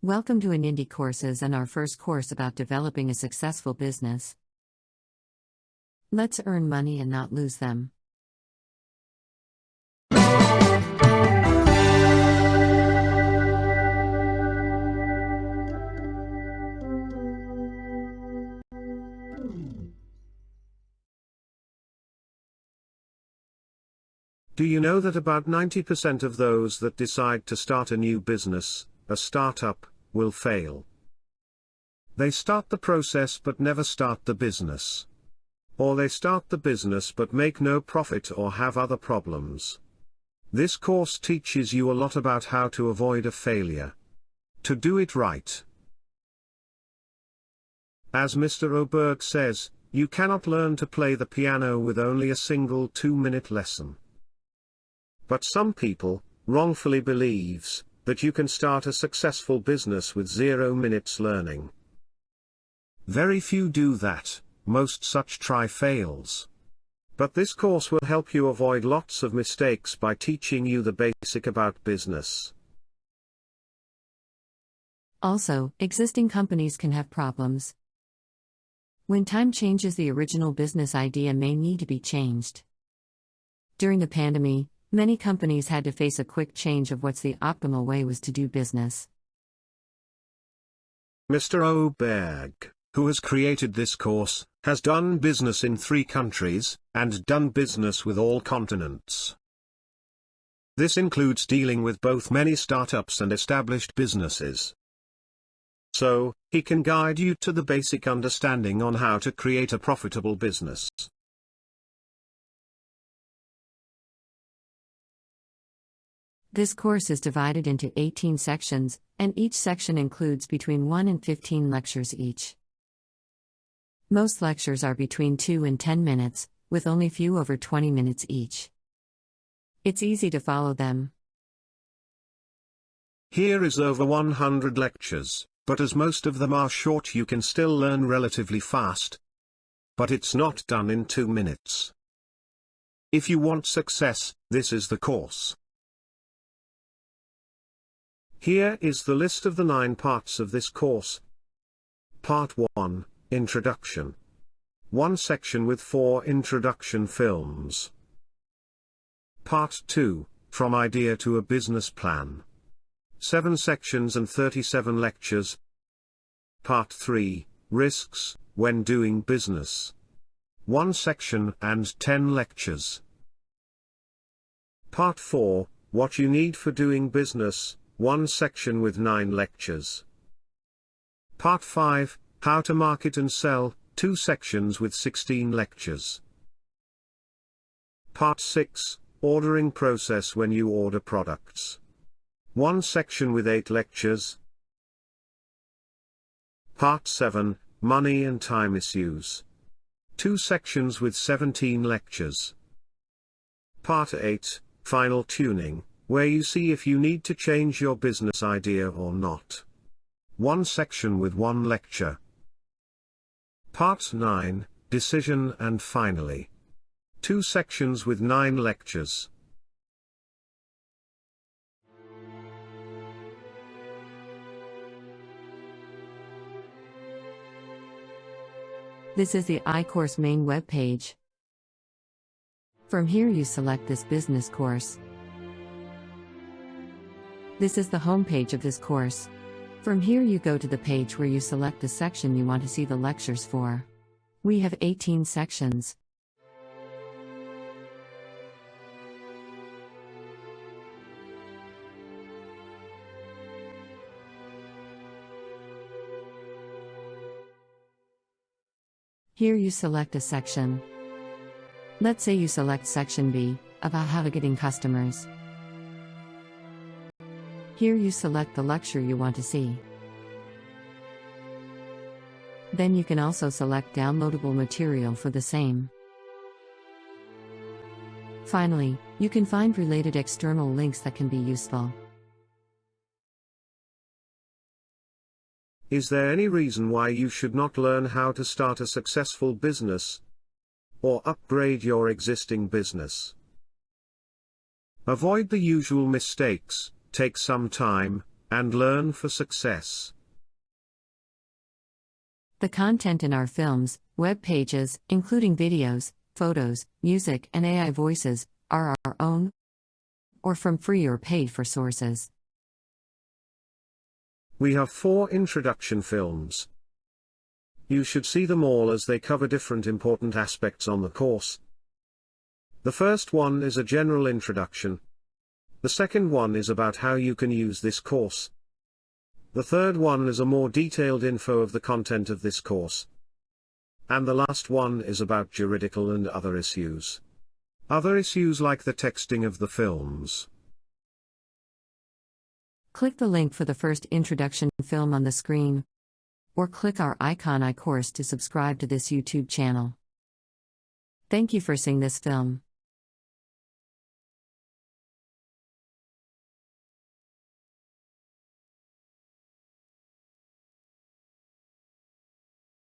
Welcome to Inindi courses and our first course about developing a successful business. Let's earn money and not lose them. Do you know that about 90% of those that decide to start a new business, a startup, will fail? They start the process but never start the business. Or they start the business but make no profit or have other problems. This course teaches you a lot about how to avoid a failure. To do it right. As Mr. Oberg says, you cannot learn to play the piano with only a single 2-minute lesson. But some people wrongfully believes that you can start a successful business with 0 minutes learning. Very few do that, most such try fails. But this course will help you avoid lots of mistakes by teaching you the basic about business. Also, existing companies can have problems. When time changes, the original business idea may need to be changed. During the pandemic, many companies had to face a quick change of what's the optimal way was to do business. Mr. Oberg, who has created this course, has done business in 3 countries, and done business with all continents. This includes dealing with both many startups and established businesses. So, he can guide you to the basic understanding on how to create a profitable business. This course is divided into 18 sections, and each section includes between 1 and 15 lectures each. Most lectures are between 2 and 10 minutes, with only few over 20 minutes each. It's easy to follow them. Here is over 100 lectures, but as most of them are short, you can still learn relatively fast. But it's not done in 2 minutes. If you want success, this is the course. Here is the list of the 9 parts of this course. Part 1, Introduction. 1 section with 4 introduction films. Part 2, From Idea to a Business Plan. 7 sections and 37 lectures. Part 3, Risks, when doing business. 1 section and 10 lectures. Part 4, What you need for doing business. 1 section with 9 lectures. Part 5, How to Market and Sell, 2 sections with 16 lectures. Part 6, Ordering Process when you order products. 1 section with 8 lectures. Part 7, Money and Time Issues. 2 sections with 17 lectures. Part 8, Final Tuning, where you see if you need to change your business idea or not. 1 section with 1 lecture. Part 9, Decision and Finally. 2 sections with 9 lectures. This is the iCourse main web page. From here you select this business course. This is the home page of this course. From here you go to the page where you select the section you want to see the lectures for. We have 18 sections. Here you select a section. Let's say you select section B, about how to getting customers. Here you select the lecture you want to see. Then you can also select downloadable material for the same. Finally, you can find related external links that can be useful. Is there any reason why you should not learn how to start a successful business? or upgrade your existing business. Avoid the usual mistakes, take some time, and learn for success. The content in our films, web pages, including videos, photos, music, and AI voices, are our own, or from free or paid for sources. We have 4 introduction films. You should see them all as they cover different important aspects on the course. The first one is a general introduction. The second one is about how you can use this course. The third one is a more detailed info of the content of this course. And the last one is about juridical and other issues. Other issues like the texting of the films. Click the link for the first introduction film on the screen, or click our icon iCourse to subscribe to this YouTube channel. Thank you for seeing this film.